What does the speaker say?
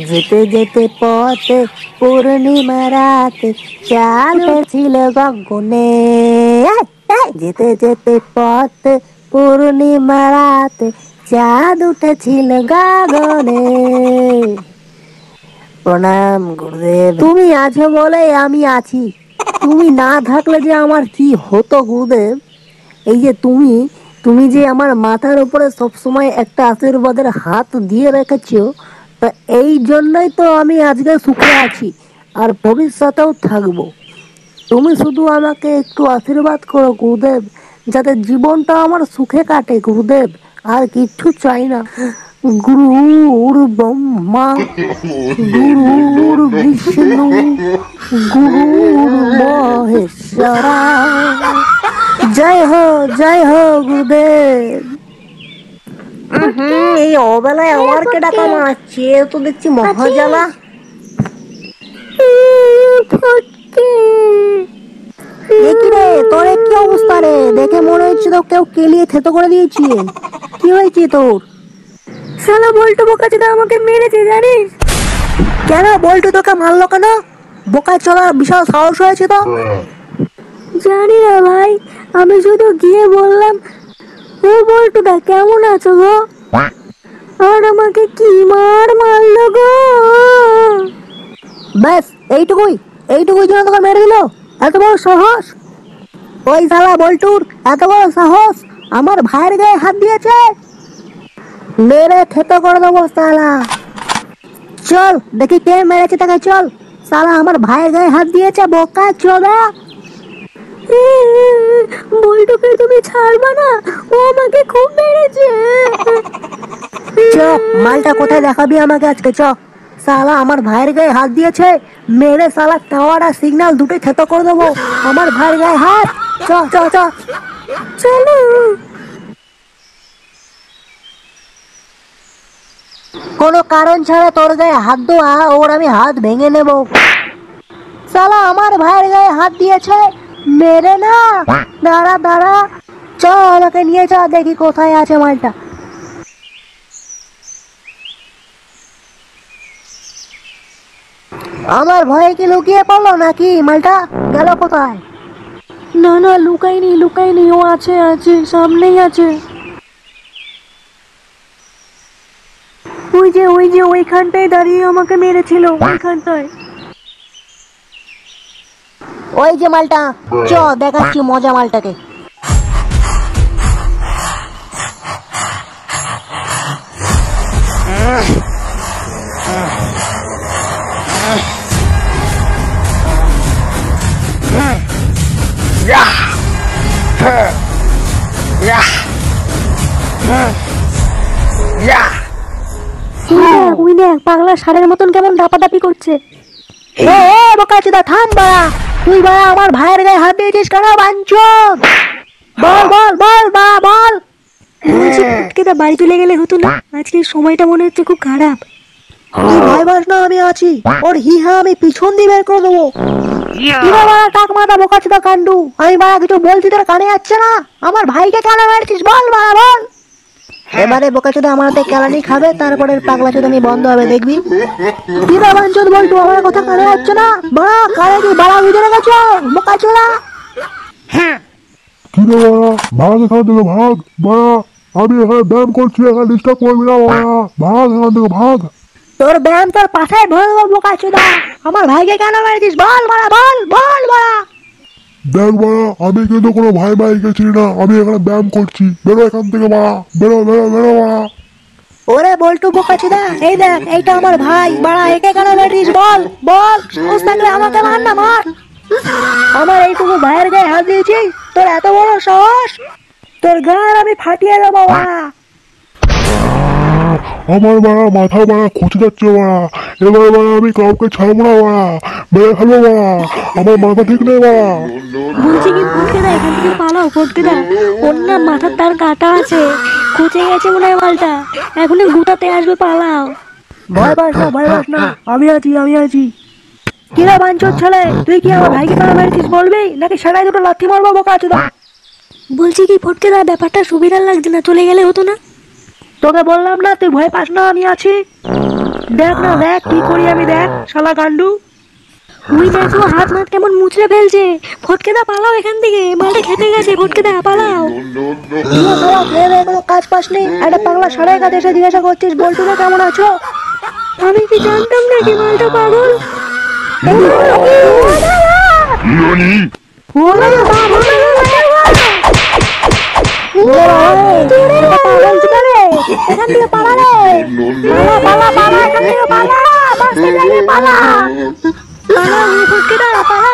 যেতে যেতে পথে পূর্ণিমা রাতে চাঁদ ছিল গগনে। যেতে যেতে পথে পূর্ণিমা রাতে চাঁদ উঠেছিল গগনে। প্রণাম গুরুদেব। তুমি আছো বলে আমি আছি, তুমি না থাকলে যে আমার কি হতো গুরুদেব। এই যে তুমি যে আমার মাথার উপরে সবসময় একটা আশীর্বাদের হাত দিয়ে রেখেছো, তা এই জন্যই তো আমি আজকে সুখে আছি আর ভবিষ্যতেও থাকবো। তুমি শুধু আমাকে একটু আশীর্বাদ করো গুরুদেব, যাতে জীবনটা আমার সুখে কাটে গুরুদেব, আর কিচ্ছু চাই না। গুরুর ব্রহ্মা গুরুর বিষ্ণু গুরুর মহেশ্বরা। জয় হো গুরুদেব। এই অবেলায় আমার কে ডাকা মারছে, তো দেখছি মহাজালা। তোর কি অবস্থা রে? দেখে মনে হচ্ছে তো কেউ কেলিয়ে থেতো করে দিয়েছে। কি হয়েছে তোর? শালা বল্টু বোকাচোদা আমাকে মেরেছে জানিস? কেন বল্টু তোকে মারলো কেন? বোকা চলার বিশাল সাহস হয়েছে তো। জানি না ভাই, আমি শুধু গিয়ে বললাম, ও বল্টুদা কেমন আছো গো, আর আমাকে কি মারলো গো। ব্যাস এইটুকুই জন্য তোকে মেরে দিল? এত বড় সাহস? ওই শালা বল্টুর এত বড় সাহস আমার ভাইয়ের গায়ে হাত দিয়েছে। মেরে থেতো করে দেবো শালা। চল দেখি কে মেরেছে তাকে, চল। শালা আমার ভাইয়ের গায়ে হাত দিয়েছে, বোকা চোদা। বল্টুকে তুমি ছাড়বা না, ও আমাকে খুব মেরেছে। চ মালটা কোথায় দেখাবি আমাকে আজকে, চ। শালা আমার ভাইয়ের গায়ে হাত দিয়েছে, মেরে শালা টাওয়ার আর সিগন্যাল দুটোই থেতো করে দেবো। আমার ভাইয়ের গায়ে হাত, চ চ চ চলো। কোনো কারণ ছাড়া তোর গায়ে হাত দেওয়া, ওর আমি হাত ভেঙে নেব। শালা আমার ভাইয়ের গায়ে হাত দিয়েছে, মেরে না। দাঁড়া দাঁড়া, চ আমাকে নিয়ে চ, দেখি কোথায় আছে মালটা। আমার ভয়ে কি লুকিয়ে পড়লো নাকি মালটা? গেল কোথায়? না না, লুকাইনি, ও আছে সামনেই আছে। ওই যে ওইখানটায় দাঁড়িয়ে আমাকে মেরেছিল, ওইখানটায়। ওই যে মালটা, চ দেখাচ্ছি মজা মালটাকে। ওই দেখ পাগলা ষাঁড়ের মতন কেমন দাপাদাপি করছে। বোকাচোদা থাম বাড়া। তুই বাড়া আমার ভাইয়ের গায়ে হাত দিয়েছিস কেন বাঞ্চোদ? বল বল বল বাড়া বল। বলছি ফুটকেদা বাড়ি চলে গেলে হতো না? আজকে সময়টা মনে হচ্ছে খুব খারাপ। তুই ভয় পাস না, আমি আছি। ওর হিহা আমি পিছন দিয়ে বের করে দেবো। কিরা বাড়া টাক মাথা বোকাচোদা কান্ডু, আমি বাড়া কিছু বলছি তোর কানে যাচ্ছে না? আমার ভাইকে কেন মারছিস বল বাড়া বল। এবারে বোকাচোদা আমার হাতে কেলানি খাবে, তারপরে পাগলা চোদানি বন্ধ হবে, দেখবি। কিরা বাঞ্চোদ বলটু, আমার কথা কানে যাচ্ছে না? বাড়া কানে কি বাড়া ভিতরে গেছো বোকাচোদা? কিরে বাড়া, ভাগ এখান থেকে ভাগ। বাড়া আমি এখানে ব্যায়াম করছি, এখানে ডিস্টার্ব করবি না বাড়া। ভাগ এখান থেকে ভাগ। তোর ব্যায়াম তোর পাশায় ভরে দেবো বোকাচোদা। আমার ভাইকে কেন মারছিস বল বাড়া বল বল বাড়া। দেখ বাড়া, আমি কিন্তু কোনো ভাই ভাইকে চিনি না, আমি এখানে ব্যায়াম করছি। বেরো এখান থেকে বাড়া, বেরো বেরো বেরো বাড়া। ওরে বল্টু বোকাচোদা, এই দেখ এইটা আমার ভাই বাড়া, একে কেন মারছিস বল বল। সাহস থাকলে আমাকে মার না, মার। আমার এইটুকু ভাইয়ের গায়ে হাত দিয়েছিস, তোর এত বড় সাহস? তোর গার আমি ফাটিয়ে দেবো বাড়া। আমার বাড়া মাথা বাড়া খুঁজে যাচ্ছে বাড়া। এবার বাড়া আমি কাউকে ছাড়বো না বাড়া, বেড়ে ফেলবো বাড়া। আমার মাথা ঠিক নেই বাড়া। বলছি কি ফুটকেদা এখান থেকে পালাও ফুটকেদা, ওর না মাথার তার কাটা আছে, খুঁজে গেছে মনে হয় মালটা, এখনই গুটাতে আসবে, পালাও। ভয় পাস না, আমি আছি। কিরা বাঞ্চোদ ছেলে, তুই কি আমার ভাইকে কেন মারছিস বলবি, নাকি সেটাই দুটো লাথি মারবো বোকাচোদা? বলছি কি ফুটকেদা ব্যাপারটা সুবিধার লাগছে না, চলে গেলে হতো না? তোকে বললাম না তুই ভয় পাস না, আমি আছি। দেখ না দেখ কি করি আমি, দেখ শালা গান্ডু। ওই দেখো হাত মাত কেমন মুচড়ে ফেলছে। ফটকেদা পালাও এখান থেকে, মালটা খেতে গেছে। ফটকেদা পালাও। কোনো কাজ পাস নেই, একটা পাগলা সারাই কাছে এসে জিজ্ঞাসা করছিস বল্টুদা কেমন আছো? আমি কি জানতাম নাকি মালটা পাগল? এখান থেকে পালা রে, পালা পালা, এখান থেকে পালা, বাঁচতে চাইলে পালা, পালা ফটকেদা পালা।